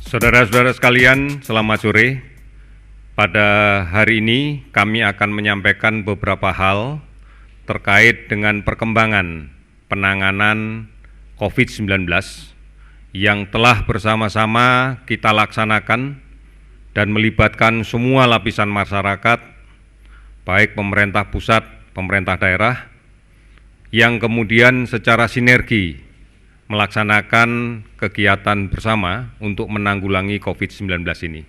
Saudara-saudara sekalian, selamat sore. Pada hari ini kami akan menyampaikan beberapa hal terkait dengan perkembangan penanganan COVID-19 yang telah bersama-sama kita laksanakan dan melibatkan semua lapisan masyarakat, baik pemerintah pusat, pemerintah daerah, yang kemudian secara sinergi melaksanakan kegiatan bersama untuk menanggulangi COVID-19 ini.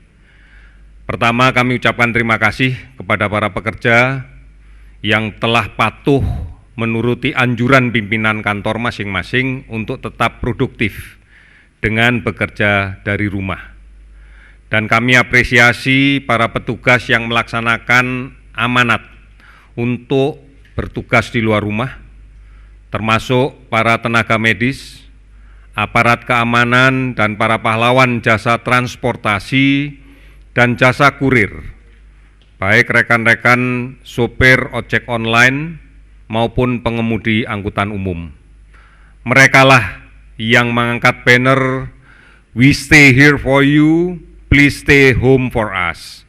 Pertama, kami ucapkan terima kasih kepada para pekerja yang telah patuh menuruti anjuran pimpinan kantor masing-masing untuk tetap produktif dengan bekerja dari rumah. Dan kami apresiasi para petugas yang melaksanakan amanat untuk bertugas di luar rumah, termasuk para tenaga medis, aparat keamanan, dan para pahlawan jasa transportasi dan jasa kurir, baik rekan-rekan sopir ojek online maupun pengemudi angkutan umum. Merekalah yang mengangkat banner "We stay here for you, please stay home for us".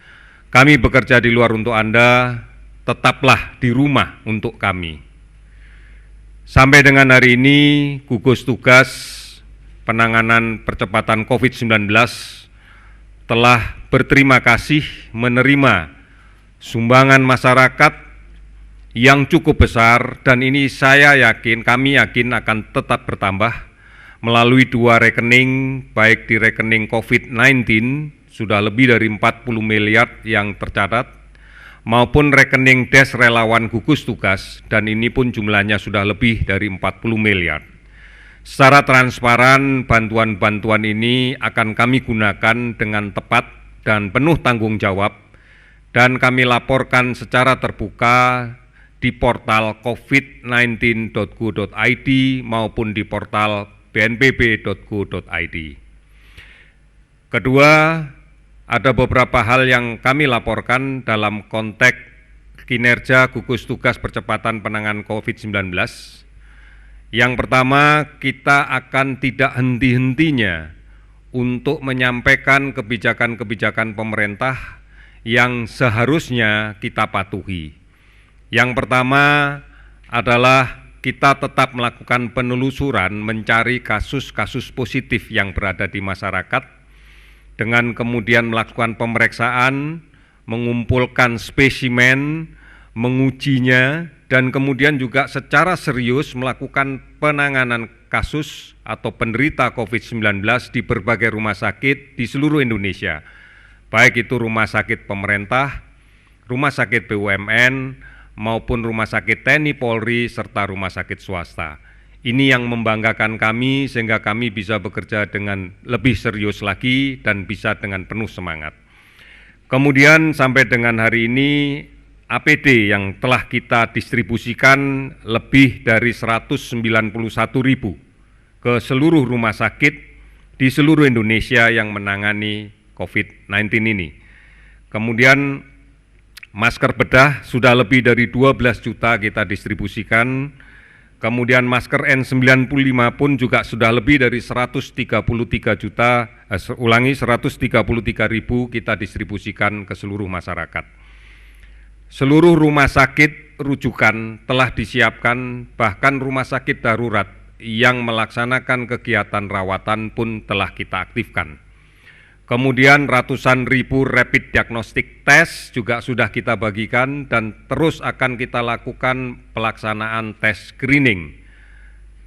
Kami bekerja di luar untuk Anda, tetaplah di rumah untuk kami. Sampai dengan hari ini, gugus tugas penanganan percepatan COVID-19 telah berterima kasih menerima sumbangan masyarakat yang cukup besar, dan ini kami yakin akan tetap bertambah melalui 2 rekening, baik di rekening COVID-19 sudah lebih dari 40 miliar yang tercatat, maupun rekening Des Relawan Gugus Tugas, dan ini pun jumlahnya sudah lebih dari 40 miliar. Secara transparan, bantuan-bantuan ini akan kami gunakan dengan tepat dan penuh tanggung jawab, dan kami laporkan secara terbuka di portal covid19.go.id maupun di portal bnpb.go.id. Kedua, ada beberapa hal yang kami laporkan dalam konteks kinerja gugus tugas percepatan penanganan COVID-19. Yang pertama, kita akan tidak henti-hentinya untuk menyampaikan kebijakan-kebijakan pemerintah yang seharusnya kita patuhi. Yang pertama adalah kita tetap melakukan penelusuran mencari kasus-kasus positif yang berada di masyarakat, dengan kemudian melakukan pemeriksaan, mengumpulkan spesimen, mengujinya, dan kemudian juga secara serius melakukan penanganan kasus atau penderita COVID-19 di berbagai rumah sakit di seluruh Indonesia, baik itu rumah sakit pemerintah, rumah sakit BUMN, maupun rumah sakit TNI Polri, serta rumah sakit swasta. Ini yang membanggakan kami sehingga kami bisa bekerja dengan lebih serius lagi dan bisa dengan penuh semangat. Kemudian sampai dengan hari ini APD yang telah kita distribusikan lebih dari 191.000 ke seluruh rumah sakit di seluruh Indonesia yang menangani COVID-19 ini. Kemudian masker bedah sudah lebih dari 12 juta kita distribusikan. Kemudian masker N95 pun juga sudah lebih dari 133.000 kita distribusikan ke seluruh masyarakat. Seluruh rumah sakit rujukan telah disiapkan, bahkan rumah sakit darurat yang melaksanakan kegiatan rawatan pun telah kita aktifkan. Kemudian ratusan ribu rapid diagnostic test juga sudah kita bagikan, dan terus akan kita lakukan pelaksanaan tes screening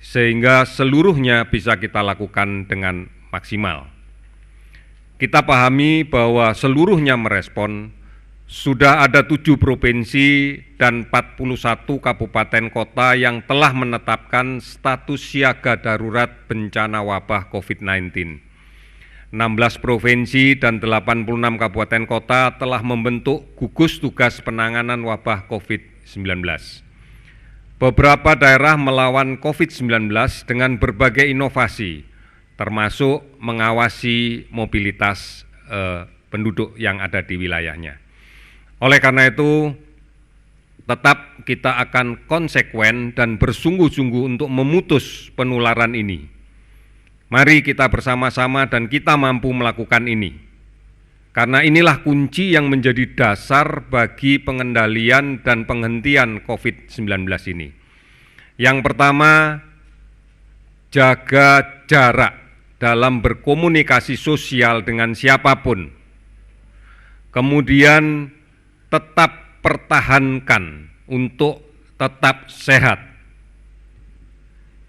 sehingga seluruhnya bisa kita lakukan dengan maksimal. Kita pahami bahwa seluruhnya merespon. Sudah ada 7 provinsi dan 41 kabupaten kota yang telah menetapkan status siaga darurat bencana wabah COVID-19. 16 provinsi dan 86 kabupaten kota telah membentuk gugus tugas penanganan wabah COVID-19. Beberapa daerah melawan COVID-19 dengan berbagai inovasi, termasuk mengawasi mobilitas penduduk yang ada di wilayahnya. Oleh karena itu, tetap kita akan konsekuen dan bersungguh-sungguh untuk memutus penularan ini. Mari kita bersama-sama dan kita mampu melakukan ini. Karena inilah kunci yang menjadi dasar bagi pengendalian dan penghentian COVID-19 ini. Yang pertama, jaga jarak dalam berkomunikasi sosial dengan siapapun. Kemudian tetap pertahankan untuk tetap sehat.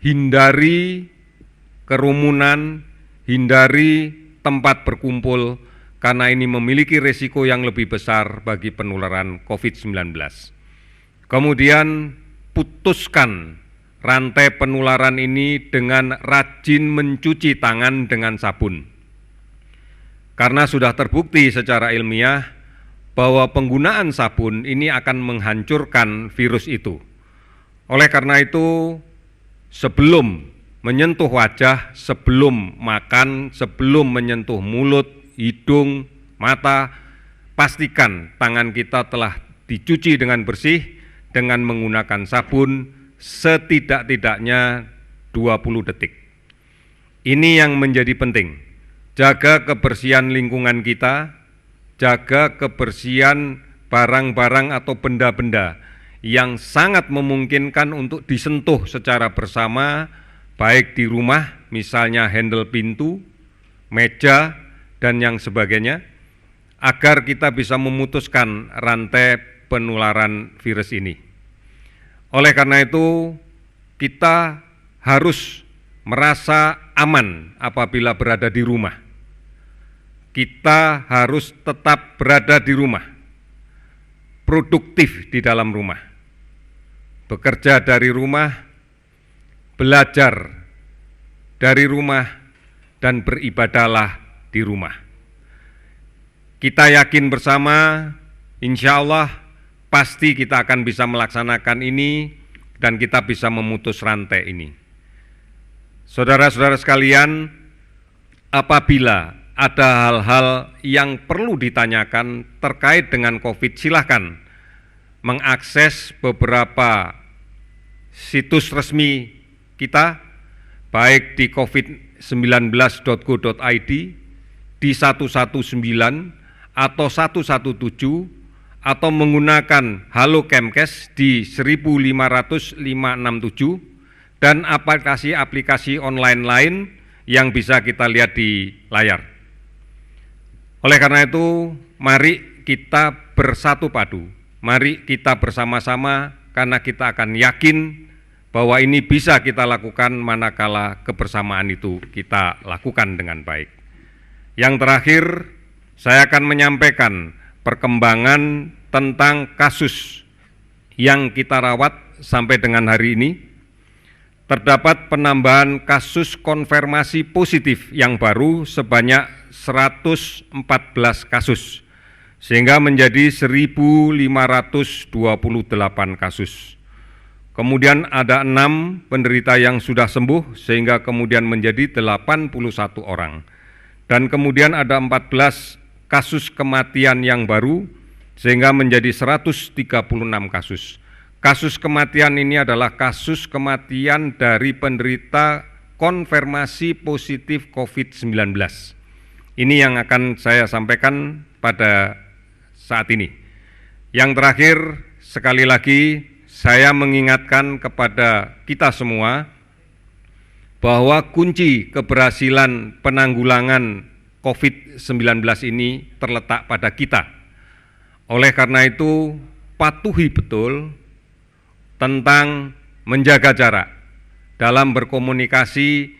Hindari kerumunan, hindari tempat berkumpul, karena ini memiliki risiko yang lebih besar bagi penularan COVID-19. Kemudian putuskan rantai penularan ini dengan rajin mencuci tangan dengan sabun. Karena sudah terbukti secara ilmiah bahwa penggunaan sabun ini akan menghancurkan virus itu. Oleh karena itu, sebelum menyentuh wajah, sebelum makan, sebelum menyentuh mulut, hidung, mata, pastikan tangan kita telah dicuci dengan bersih dengan menggunakan sabun setidak-tidaknya 20 detik. Ini yang menjadi penting. Jaga kebersihan lingkungan kita, jaga kebersihan barang-barang atau benda-benda yang sangat memungkinkan untuk disentuh secara bersama, baik di rumah, misalnya handle pintu, meja, dan yang sebagainya, agar kita bisa memutuskan rantai penularan virus ini. Oleh karena itu, kita harus merasa aman apabila berada di rumah. Kita harus tetap berada di rumah, produktif di dalam rumah, bekerja dari rumah, belajar dari rumah, dan beribadahlah di rumah. Kita yakin bersama, insya Allah pasti kita akan bisa melaksanakan ini dan kita bisa memutus rantai ini. Saudara-saudara sekalian, apabila ada hal-hal yang perlu ditanyakan terkait dengan COVID, silahkan mengakses beberapa situs resmi kita, baik di covid19.go.id, di 119 atau 117, atau menggunakan Halo Kemkes di 1500567, dan aplikasi-aplikasi online lain yang bisa kita lihat di layar. Oleh karena itu, mari kita bersatu padu, mari kita bersama-sama, karena kita akan yakin bahwa ini bisa kita lakukan manakala kebersamaan itu kita lakukan dengan baik. Yang terakhir, saya akan menyampaikan perkembangan tentang kasus yang kita rawat sampai dengan hari ini. Terdapat penambahan kasus konfirmasi positif yang baru sebanyak 114 kasus, sehingga menjadi 1.528 kasus. Kemudian ada 6 penderita yang sudah sembuh, sehingga kemudian menjadi 81 orang. Dan kemudian ada 14 kasus kematian yang baru, sehingga menjadi 136 kasus. Kasus kematian ini adalah kasus kematian dari penderita konfirmasi positif COVID-19. Ini yang akan saya sampaikan pada saat ini. Yang terakhir, sekali lagi saya mengingatkan kepada kita semua bahwa kunci keberhasilan penanggulangan COVID-19 ini terletak pada kita. Oleh karena itu, patuhi betul tentang menjaga jarak dalam berkomunikasi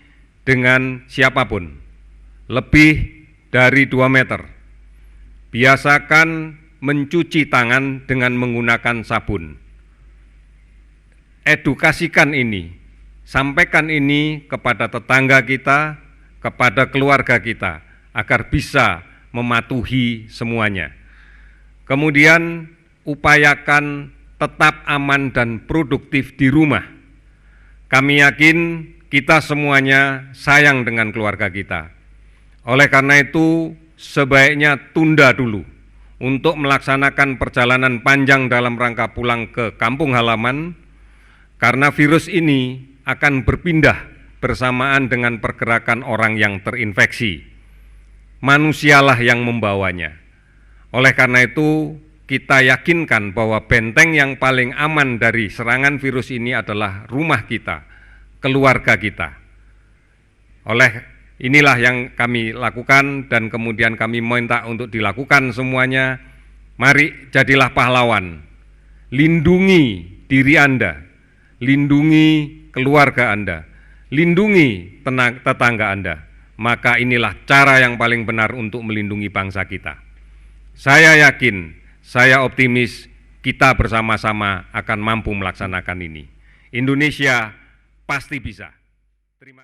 dengan siapapun, lebih dari 2 meter. Biasakan mencuci tangan dengan menggunakan sabun. Edukasikan ini, sampaikan ini kepada tetangga kita, kepada keluarga kita, agar bisa mematuhi semuanya. Kemudian upayakan tetap aman dan produktif di rumah. Kami yakin kita semuanya sayang dengan keluarga kita. Oleh karena itu, sebaiknya tunda dulu untuk melaksanakan perjalanan panjang dalam rangka pulang ke kampung halaman, karena virus ini akan berpindah bersamaan dengan pergerakan orang yang terinfeksi. Manusialah yang membawanya. Oleh karena itu, kita yakinkan bahwa benteng yang paling aman dari serangan virus ini adalah rumah kita, keluarga kita. Oleh inilah yang kami lakukan dan kemudian kami minta untuk dilakukan semuanya. Mari jadilah pahlawan, lindungi diri Anda, lindungi keluarga Anda, lindungi tetangga Anda. Maka inilah cara yang paling benar untuk melindungi bangsa kita. Saya yakin, saya optimis kita bersama-sama akan mampu melaksanakan ini. Indonesia pasti bisa. Terima kasih.